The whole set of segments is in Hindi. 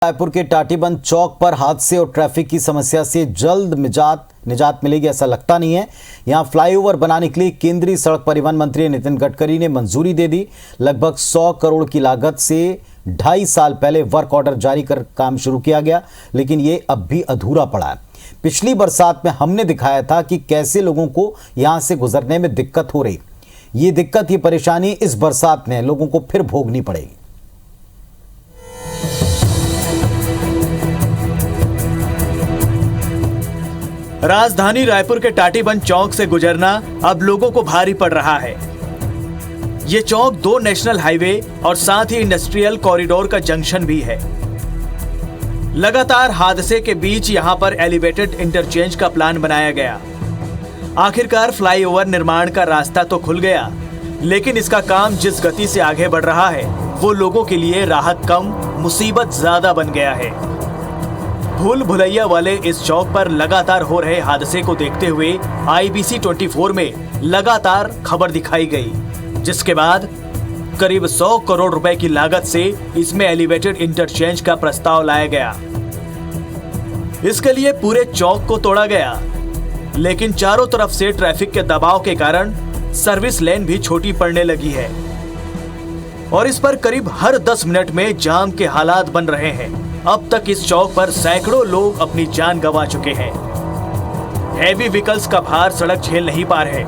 रायपुर के टाटीबंध चौक पर हादसे और ट्रैफिक की समस्या से जल्द निजात मिलेगी ऐसा लगता नहीं है। यहां फ्लाईओवर बनाने के लिए केंद्रीय सड़क परिवहन मंत्री नितिन गडकरी ने मंजूरी दे दी। लगभग 100 करोड़ की लागत से 2.5 साल पहले वर्क ऑर्डर जारी कर काम शुरू किया गया, लेकिन ये अब भी अधूरा पड़ा है। पिछली बरसात में हमने दिखाया था कि कैसे लोगों को यहां से गुजरने में दिक्कत हो रही। ये परेशानी इस बरसात में लोगों को फिर भोगनी पड़ेगी। राजधानी रायपुर के टाटीबंध चौक से गुजरना अब लोगों को भारी पड़ रहा है। ये चौक 2 नेशनल हाईवे और साथ ही इंडस्ट्रियल कॉरिडोर का जंक्शन भी है। लगातार हादसे के बीच यहां पर एलिवेटेड इंटरचेंज का प्लान बनाया गया। आखिरकार फ्लाईओवर निर्माण का रास्ता तो खुल गया, लेकिन इसका काम जिस गति से आगे बढ़ रहा है वो लोगों के लिए राहत कम, मुसीबत ज्यादा बन गया है। भूल भुलैया वाले इस चौक पर लगातार हो रहे हादसे को देखते हुए IBC 24 में लगातार खबर दिखाई गई, जिसके बाद करीब 100 करोड़ रुपए की लागत से इसमें एलिवेटेड इंटरचेंज का प्रस्ताव लाया गया। इसके लिए पूरे चौक को तोड़ा गया, लेकिन चारों तरफ से ट्रैफिक के दबाव के कारण सर्विस लेन भी छोटी पड़ने लगी है और इस पर करीब हर 10 मिनट में जाम के हालात बन रहे हैं। अब तक इस चौक पर सैकड़ों लोग अपनी जान गंवा चुके हैं। हैवी व्हीकल्स का भार सड़क झेल नहीं पा रहे।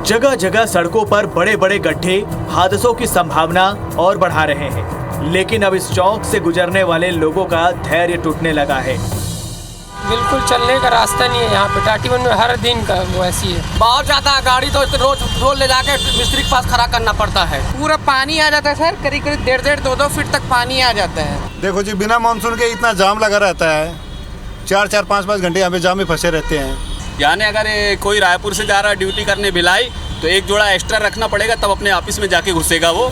जगह जगह सड़कों पर बड़े बड़े गड्ढे हादसों की संभावना और बढ़ा रहे हैं, लेकिन अब इस चौक से गुजरने वाले लोगों का धैर्य टूटने लगा है। बिल्कुल चलने का रास्ता नहीं है यहाँ पे। टाटीबंध में हर दिन का वो ऐसी है, बहुत ज्यादा गाड़ी तो रोज ले जाके मिस्त्री के पास खड़ा करना पड़ता है। पूरा पानी आ जाता है सर, करीब 1.5-2 फीट तक पानी आ जाता है। देखो जी, बिना मानसून के इतना जाम लगा रहता है। 4-4, 5-5 घंटे यहाँ पे जाम में फंसे रहते हैं। यानी अगर कोई रायपुर से जा रहा है ड्यूटी करने भिलाई, तो एक जोड़ा एक्स्ट्रा रखना पड़ेगा, तब अपने ऑफिस में जाके घुसेगा वो।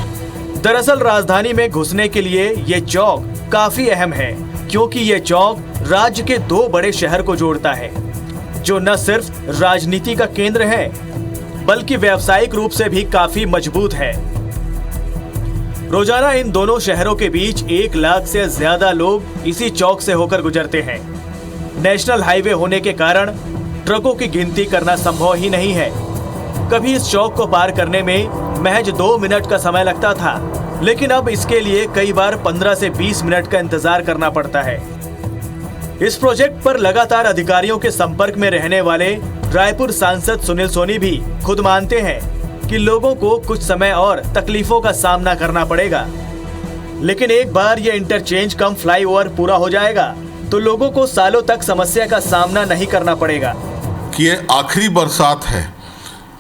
दरअसल राजधानी में घुसने के लिए ये चौक काफी अहम है, क्योंकि ये चौक राज्य के 2 बड़े शहर को जोड़ता है, जो न सिर्फ राजनीति का केंद्र है बल्कि व्यावसायिक रूप से भी काफी मजबूत है। रोजाना इन दोनों शहरों के बीच 1 लाख से ज्यादा लोग इसी चौक से होकर गुजरते हैं। नेशनल हाईवे होने के कारण ट्रकों की गिनती करना संभव ही नहीं है। कभी इस चौक को पार करने में महज 2 मिनट का समय लगता था, लेकिन अब इसके लिए कई बार 15 से 20 मिनट का इंतजार करना पड़ता है। इस प्रोजेक्ट पर लगातार अधिकारियों के संपर्क में रहने वाले रायपुर सांसद सुनील सोनी भी खुद मानते हैं कि लोगों को कुछ समय और तकलीफों का सामना करना पड़ेगा, लेकिन एक बार ये इंटरचेंज कम फ्लाईओवर पूरा हो जाएगा तो लोगों को सालों तक समस्या का सामना नहीं करना पड़ेगा। कि ये आखिरी बरसात है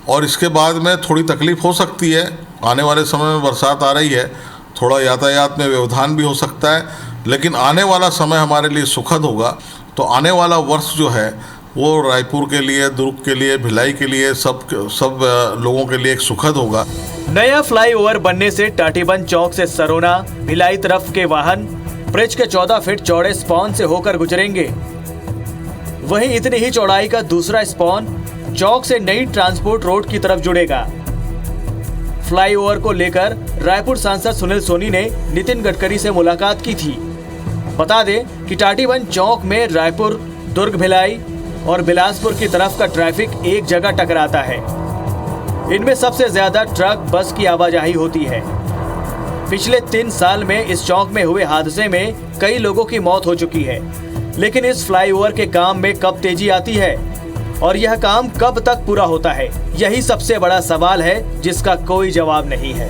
और इसके बाद में थोड़ी तकलीफ हो सकती है। आने वाले समय में बरसात आ रही है, थोड़ा यातायात में व्यवधान भी हो सकता है, लेकिन आने वाला समय हमारे लिए सुखद होगा। तो आने वाला वर्ष जो है वो रायपुर के लिए, दुर्ग के लिए, भिलाई के लिए, सब लोगों के लिए एक सुखद होगा। नया फ्लाईओवर बनने से टाटीबंध चौक से सरोना, भिलाई तरफ के वाहन ब्रिज के 14 फीट चौड़े स्पॉन से होकर गुजरेंगे। वहीं इतनी ही चौड़ाई का दूसरा स्पॉन चौक से नई ट्रांसपोर्ट रोड की तरफ जुड़ेगा। फ्लाईओवर को लेकर रायपुर सांसद सुनील सोनी ने नितिन गडकरी से मुलाकात की थी। बता दें कि टाटीबंध चौक में रायपुर, दुर्ग, भिलाई और बिलासपुर की तरफ का ट्रैफिक एक जगह टकराता है। इनमें सबसे ज्यादा ट्रक, बस की आवाजाही होती है। पिछले 3 साल में इस चौक में हुए हादसे में कई लोगों की मौत हो चुकी है, लेकिन इस फ्लाईओवर के काम में कब तेजी आती है और यह काम कब तक पूरा होता है, यही सबसे बड़ा सवाल है जिसका कोई जवाब नहीं है।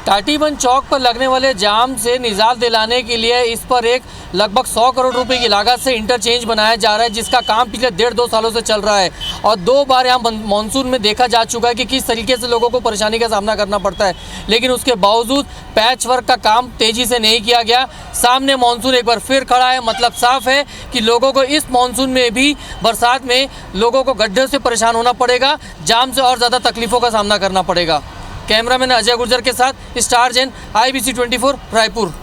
टाटीबंध चौक पर लगने वाले जाम से निजात दिलाने के लिए इस पर एक लगभग 100 करोड़ रुपए की लागत से इंटरचेंज बनाया जा रहा है, जिसका काम पिछले 1.5-2 सालों से चल रहा है और 2 बार यहाँ मानसून में देखा जा चुका है कि किस तरीके से लोगों को परेशानी का सामना करना पड़ता है, लेकिन उसके बावजूद पैच वर्क का काम तेजी से नहीं किया गया। सामने मानसून एक बार फिर खड़ा है, मतलब साफ है कि लोगों को इस मानसून में भी, बरसात में लोगों को गड्ढे से परेशान होना पड़ेगा, जाम से और ज़्यादा तकलीफों का सामना करना पड़ेगा। कैमरामैन अजय गुर्जर के साथ स्टार जैन, IBC 24 रायपुर।